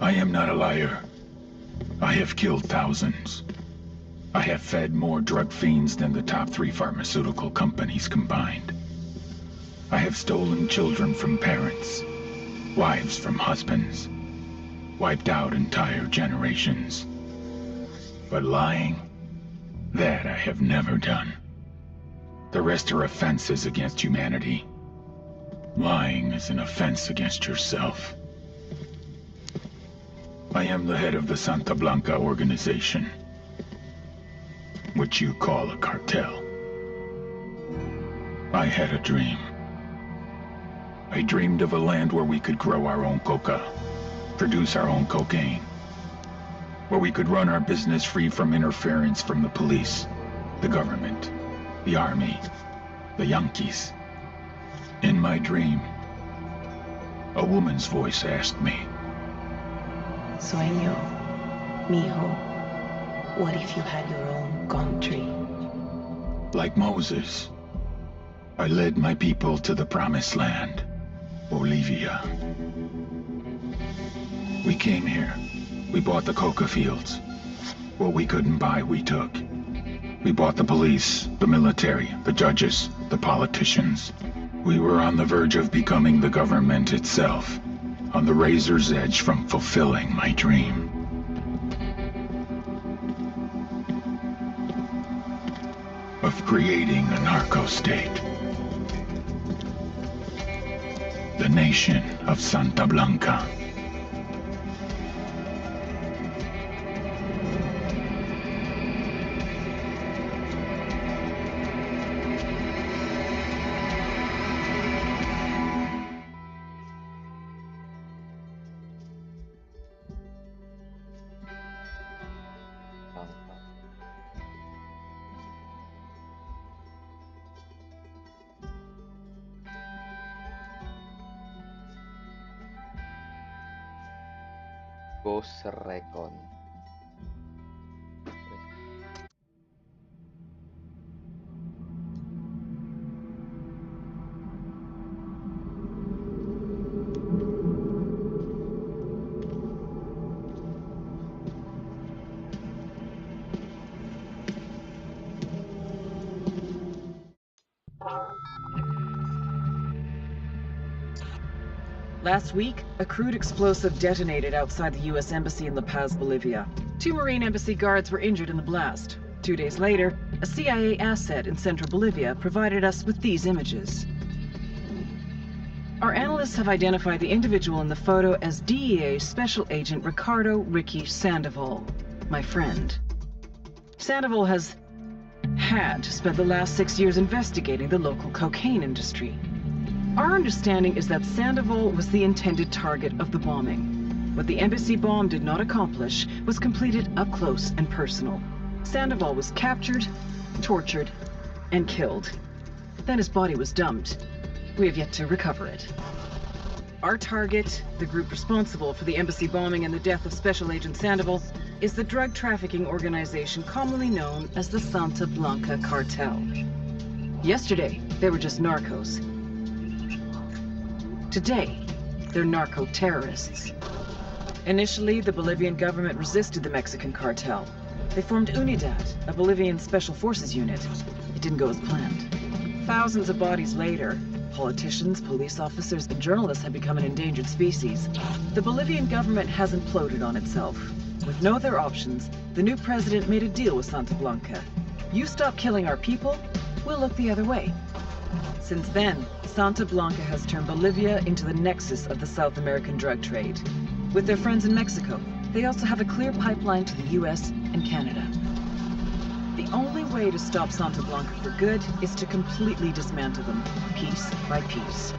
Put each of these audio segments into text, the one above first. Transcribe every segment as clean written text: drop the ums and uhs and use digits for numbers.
I am not a liar. I have killed thousands. I have fed more drug fiends than the top 3 pharmaceutical companies combined. I have stolen children from parents, wives from husbands, wiped out entire generations. But lying, that I have never done. The rest are offenses against humanity. Lying is an offense against yourself. I am the head of the Santa Blanca organization, which you call a cartel. I had a dream. I dreamed of a land where we could grow our own coca, produce our own cocaine, where we could run our business free from interference from the police, the government, the army, the Yankees. In my dream, a woman's voice asked me, Sueño, mijo, what if you had your own country? Like Moses, I led my people to the promised land, Bolivia. We came here. We bought the coca fields. What we couldn't buy, we took. We bought the police, the military, the judges, the politicians. We were on the verge of becoming the government itself, on the razor's edge from fulfilling my dream. Of creating a narco-state. The nation of Santa Blanca. Recon. Last week, a crude explosive detonated outside the U.S. Embassy in La Paz, Bolivia. 2 Marine Embassy guards were injured in the blast. 2 days later, a CIA asset in central Bolivia provided us with these images. Our analysts have identified the individual in the photo as DEA Special Agent Ricardo Ricky Sandoval, my friend. Sandoval had spent the last 6 years investigating the local cocaine industry. Our understanding is that Sandoval was the intended target of the bombing. What the embassy bomb did not accomplish was completed up close and personal. Sandoval was captured, tortured, and killed. Then his body was dumped. We have yet to recover it. Our target, the group responsible for the embassy bombing and the death of Special Agent Sandoval, is the drug trafficking organization commonly known as the Santa Blanca Cartel. Yesterday, they were just narcos. Today, they're narco-terrorists. Initially, the Bolivian government resisted the Mexican cartel. They formed Unidad, a Bolivian special forces unit. It didn't go as planned. Thousands of bodies later, politicians, police officers, and journalists have become an endangered species. The Bolivian government has imploded on itself. With no other options, the new president made a deal with Santa Blanca. You stop killing our people, we'll look the other way. Since then, Santa Blanca has turned Bolivia into the nexus of the South American drug trade. With their friends in Mexico, they also have a clear pipeline to the US and Canada. The only way to stop Santa Blanca for good is to completely dismantle them, piece by piece.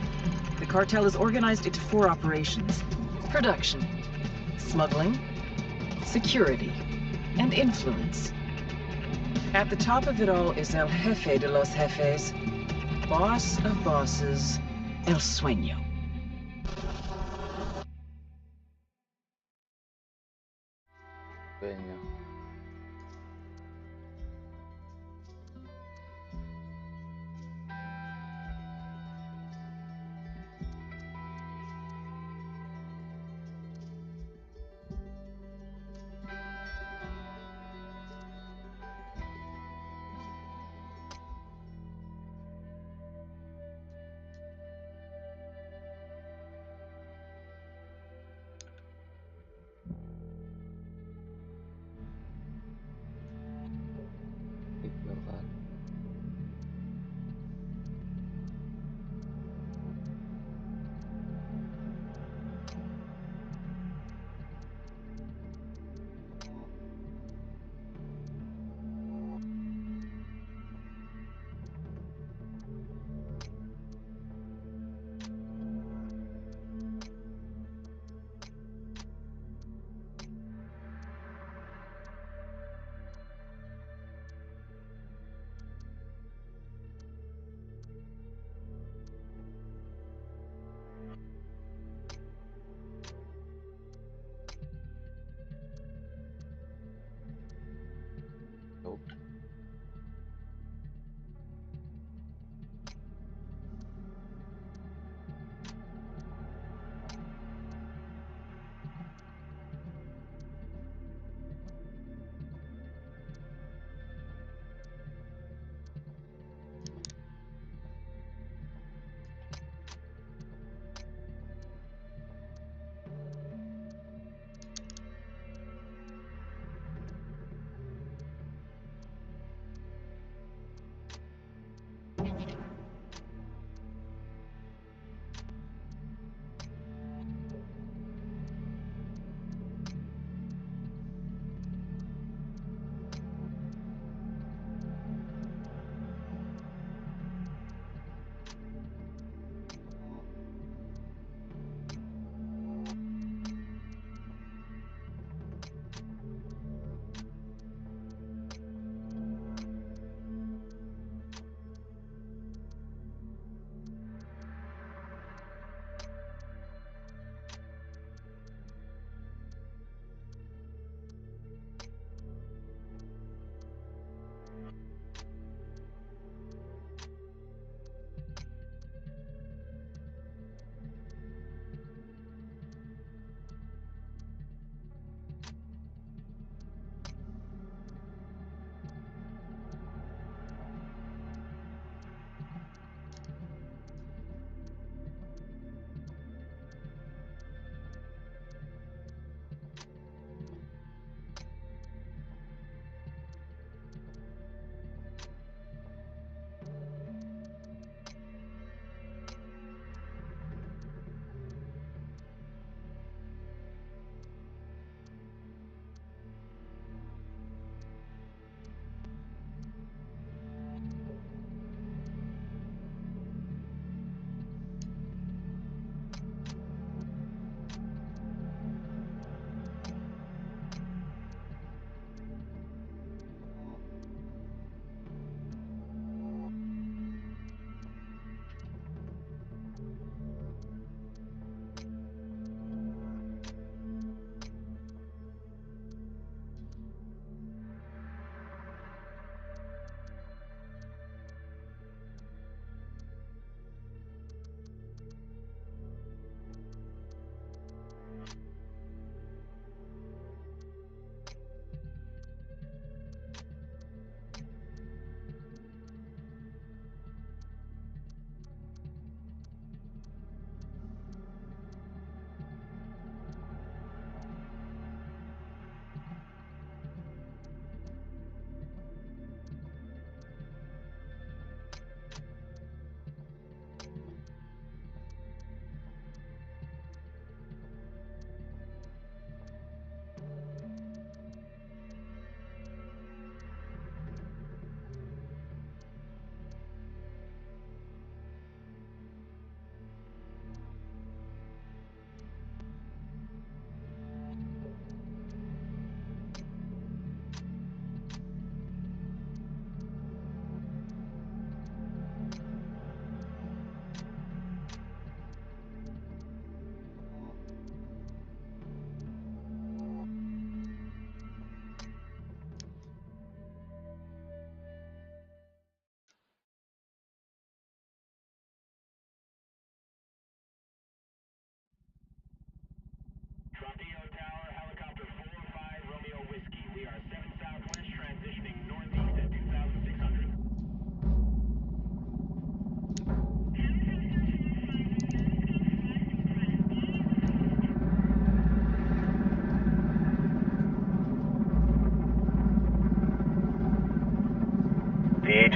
The cartel is organized into 4 operations: production, smuggling, security, and influence. At the top of it all is El Jefe de los Jefes, boss of bosses, El Sueño. Sueño.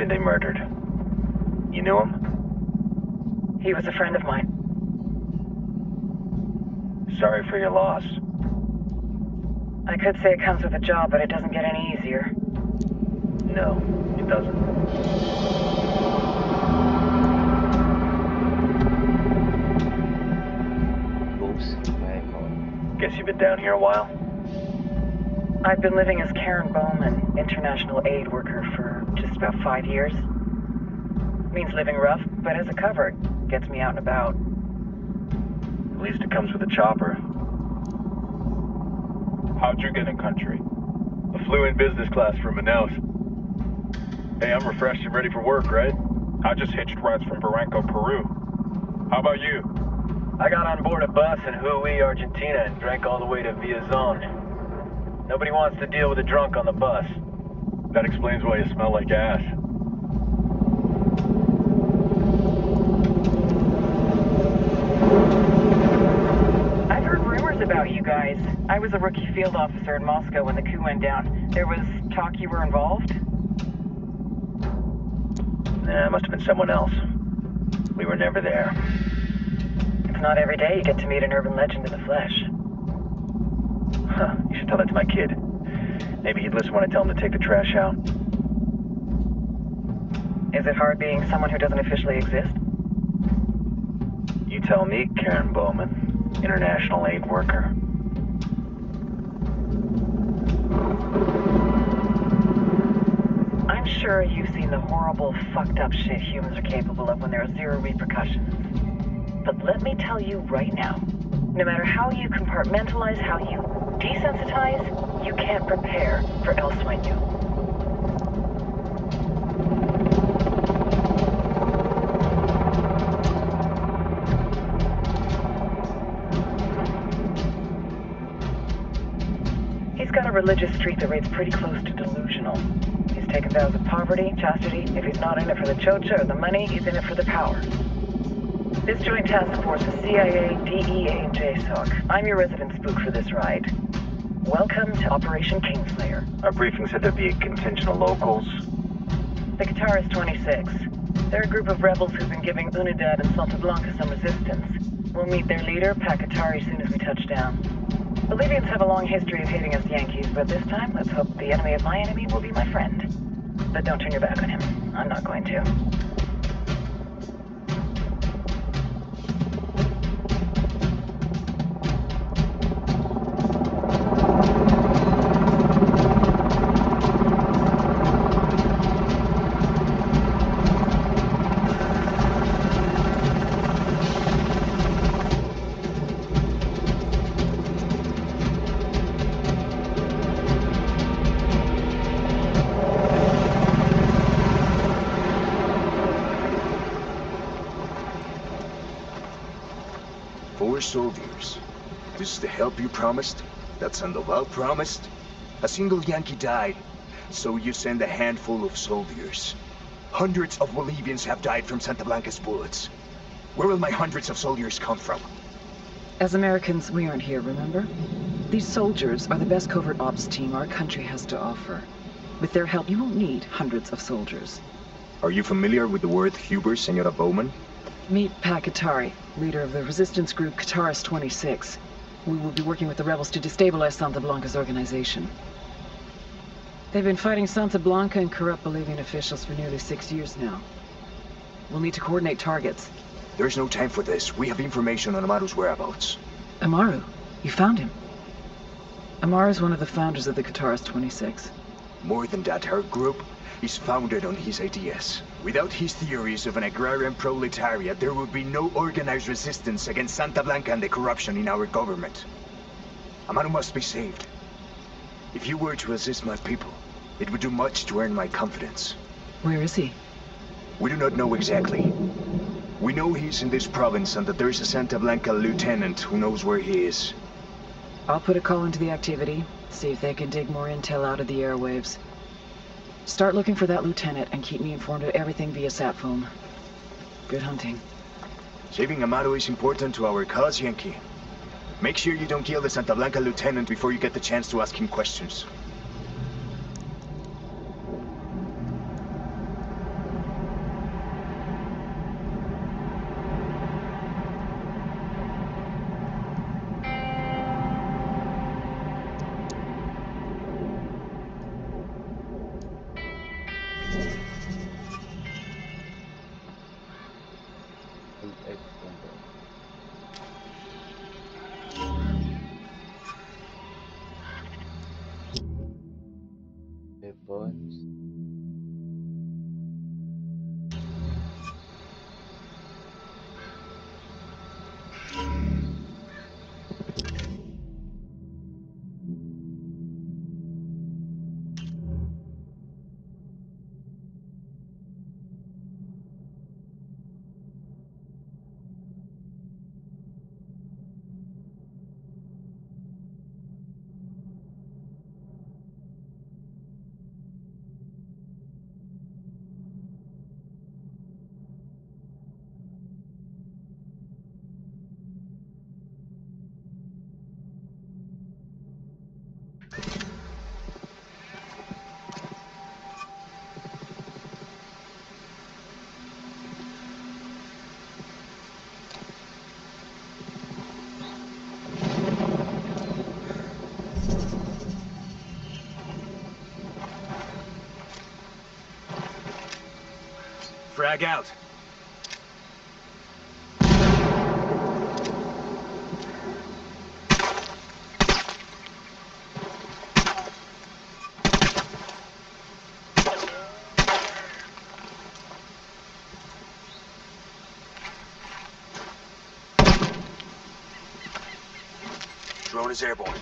agent they murdered. You knew him? He was a friend of mine. Sorry for your loss. I could say it comes with a job, but it doesn't get any easier. No, it doesn't. Oops, Recon. Guess you've been down here a while? I've been living as Karen Bowman, international aid worker, for just about 5 years. Means living rough, but as a cover, it gets me out and about. At least it comes with a chopper. How'd you get in country? I flew in business class from Manaus. Hey, I'm refreshed and ready for work, right? I just hitched rides from Barranco, Peru. How about you? I got on board a bus in Jujuy, Argentina, and drank all the way to Villazon. Nobody wants to deal with a drunk on the bus. That explains why you smell like ass. I've heard rumors about you guys. I was a rookie field officer in Moscow when the coup went down. There was talk you were involved? Nah, it must have been someone else. We were never there. It's not every day you get to meet an urban legend in the flesh. Huh, you should tell that to my kid. Maybe he'd listen when I tell him to take the trash out. Is it hard being someone who doesn't officially exist? You tell me, Karen Bowman, international aid worker. I'm sure you've seen the horrible, fucked up shit humans are capable of when there are zero repercussions. But let me tell you right now, no matter how you compartmentalize, how you desensitize, you can't prepare for El Sueño. He's got a religious streak that rates pretty close to delusional. He's taken vows of poverty, chastity. If he's not in it for the chocha or the money, he's in it for the power. This joint task force is CIA, DEA, and JSOC. I'm your resident spook for this ride. Welcome to Operation Kingslayer. Our briefing said there'd be a contingent of locals. The Guitarist 26. They're a group of rebels who've been giving Unidad and Santa Blanca some resistance. We'll meet their leader, Pacatari, soon as we touch down. Bolivians have a long history of hating us Yankees, but this time, let's hope the enemy of my enemy will be my friend. But don't turn your back on him. I'm not going to. Soldiers. This is the help you promised? That Sandoval promised? A single Yankee died, so you send a handful of soldiers. Hundreds of Bolivians have died from Santa Blanca's bullets. Where will my hundreds of soldiers come from? As Americans, we aren't here, remember? These soldiers are the best covert ops team our country has to offer. With their help, you won't need hundreds of soldiers. Are you familiar with the word Huber, Senora Bowman? Meet Pacatari, leader of the resistance group Guitarist 26. We will be working with the rebels to destabilize Santa Blanca's organization. They've been fighting Santa Blanca and corrupt Bolivian officials for nearly 6 years now. We'll need to coordinate targets. There's no time for this. We have information on Amaru's whereabouts. Amaru? You found him? Amaru's one of the founders of the Guitarist 26. More than that, her group is founded on his ideas. Without his theories of an agrarian proletariat, there would be no organized resistance against Santa Blanca and the corruption in our government. Amaru must be saved. If you were to assist my people, it would do much to earn my confidence. Where is he? We do not know exactly. We know he's in this province and that there is a Santa Blanca lieutenant who knows where he is. I'll put a call into the activity, see if they can dig more intel out of the airwaves. Start looking for that lieutenant and keep me informed of everything via sat phone. Good hunting. Saving Amaru is important to our cause, Yankee. Make sure you don't kill the Santa Blanca lieutenant before you get the chance to ask him questions. Alt F enter. Weapons. Frag out. Drone is airborne.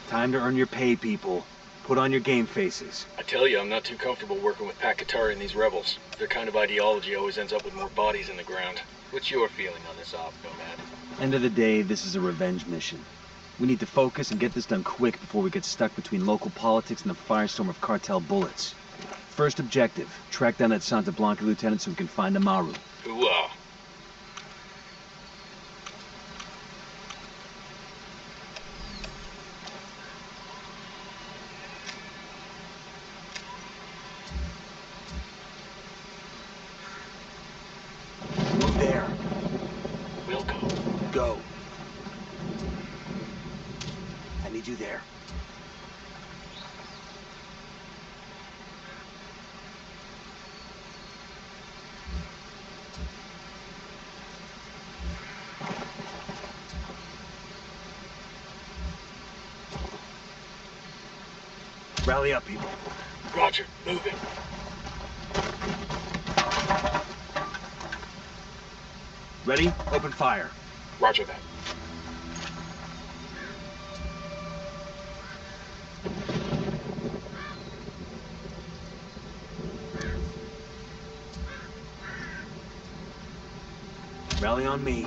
Time to earn your pay, people. Put on your game faces. I tell you, I'm not too comfortable working with Pakatari and these rebels. Their kind of ideology always ends up with more bodies in the ground. What's your feeling on this op, Nomad? End of the day, this is a revenge mission. We need to focus and get this done quick before we get stuck between local politics and the firestorm of cartel bullets. First objective, track down that Santa Blanca lieutenant so we can find Amaru. Hooah! Move there. We'll go. Go. I need you there. Rally up, people. Roger, moving. Ready? Open fire. Roger that. Rally on me.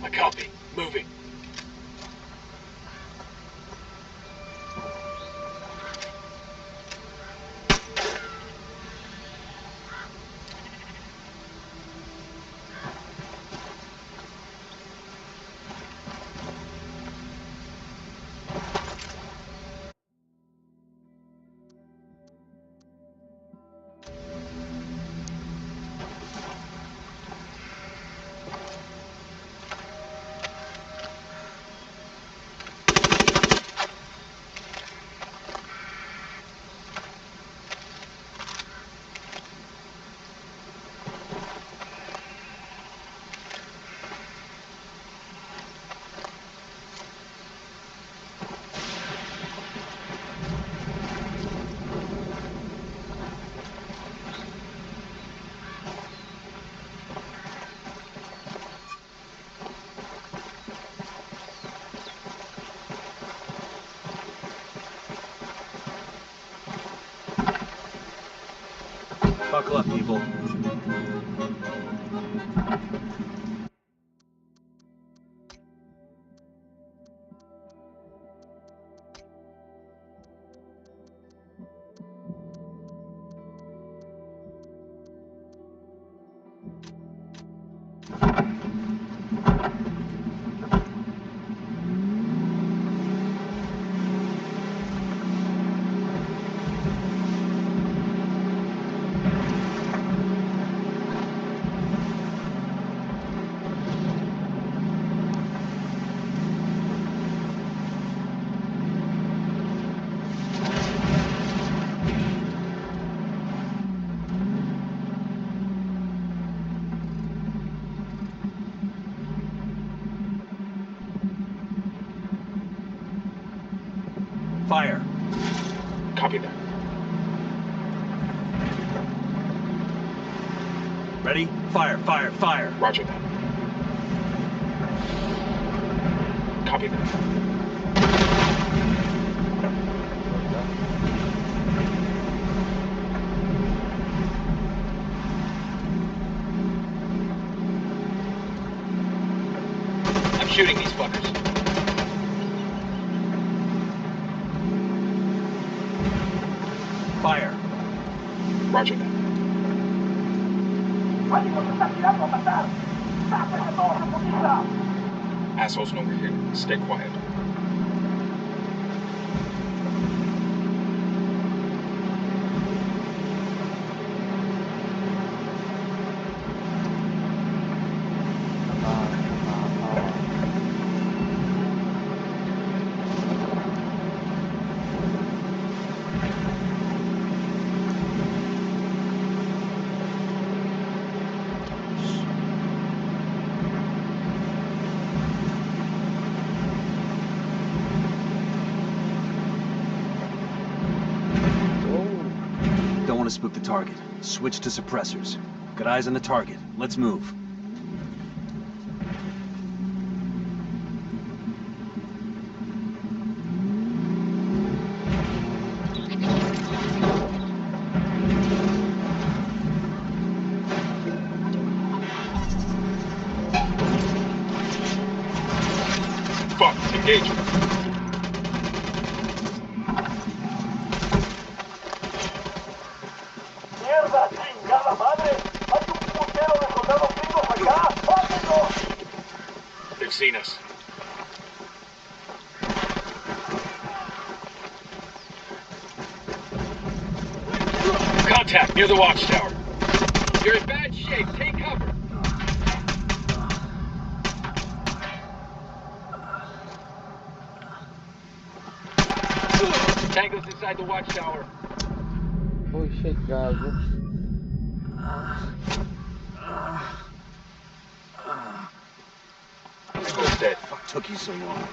I copy. Moving. Buckle up, people. Fire. Copy that. Ready? Fire, fire, fire. Roger that. Copy that. I'm shooting these fuckers. Fire. Roger that. Assholes know we're here. Stay quiet. Don't want to spook the target. Switch to suppressors. Got eyes on the target. Let's move. Fuck, engage. ¡Mierda, chingada madre! ¡Hay un putero de soldados gringos acá! ¡Pásenlo! They've seen us. Contact near the watchtower. You're in bad shape. Take cover. Tango's inside the watchtower. Oh shit, guys. Tango's dead. Fuck took you so long?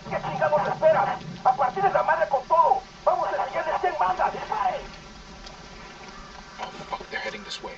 ¿Qué chingados esperas? ¡A partir de la madre con todo! ¡Vamos a enseñarles quién manda! ¡Disparen! Oh fuck, they're heading this way.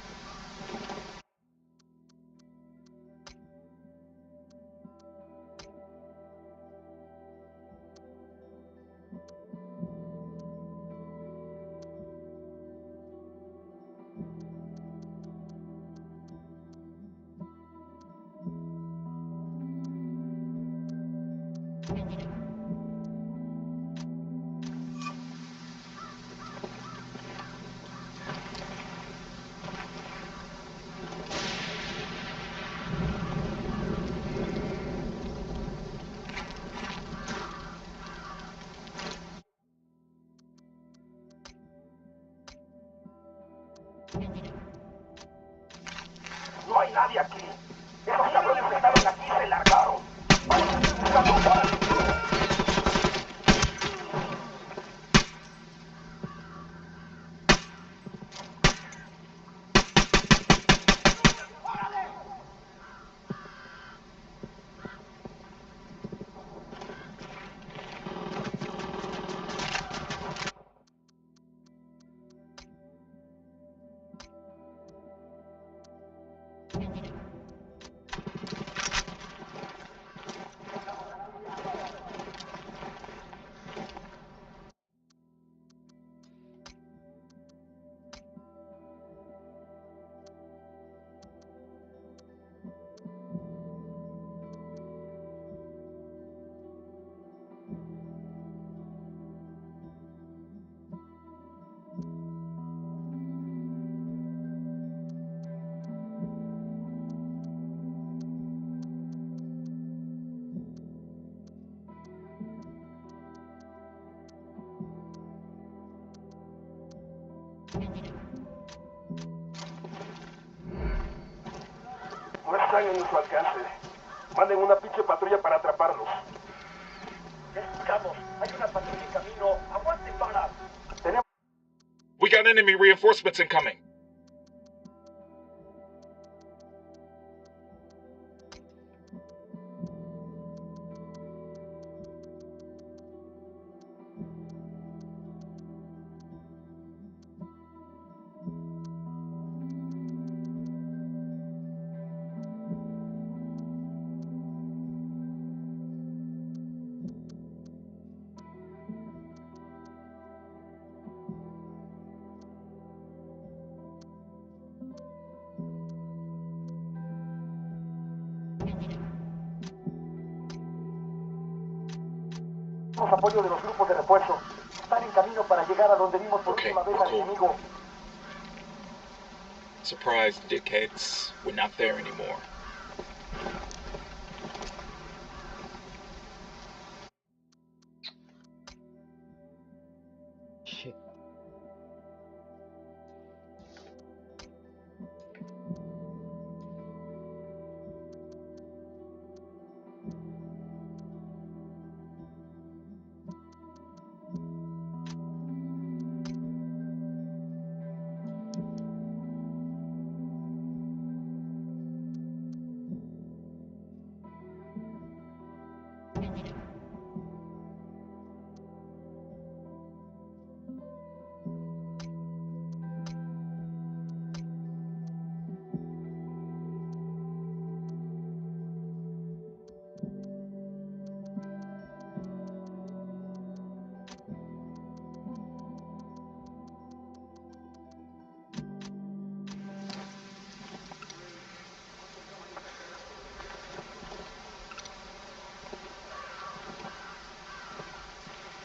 están en su alcance. Manden una pinche patrulla para atraparlos. Escuchamos. Hay una patrulla en camino. Aguanten balas. We got enemy reinforcements incoming. Apoyo de los grupos de refuerzo. Están en camino para llegar a donde vimos por última vez al enemigo. Surprise, dickheads. We're not there anymore. Shit.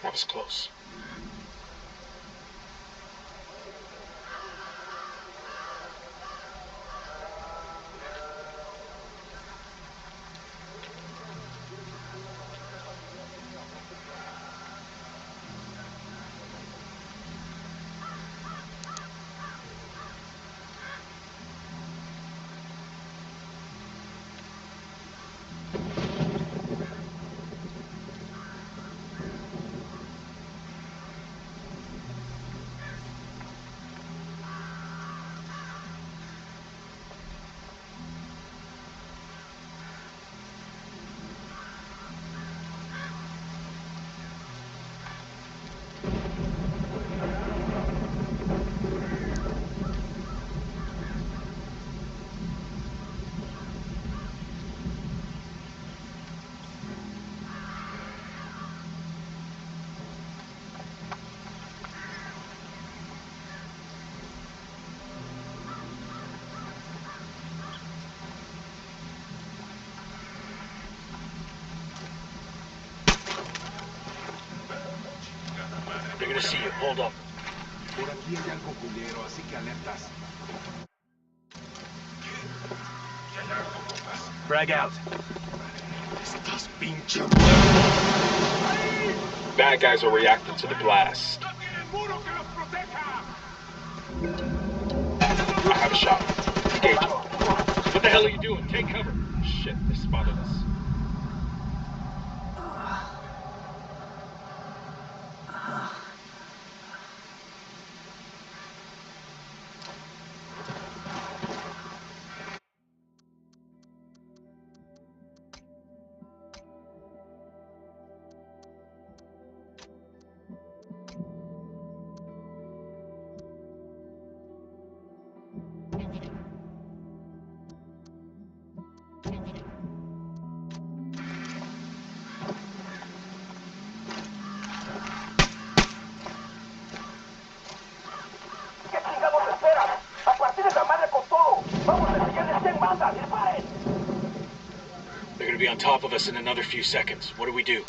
That was close. They're gonna see you. Hold up. Por aquí hay algo culero, así que alertas. Frag out. Estás pinche. Bad guys are reacting to the blast. I have a shot. Engage. What the hell are you doing? Take cover. Shit, they spotted us. They're gonna be on top of us in another few seconds. What do we do?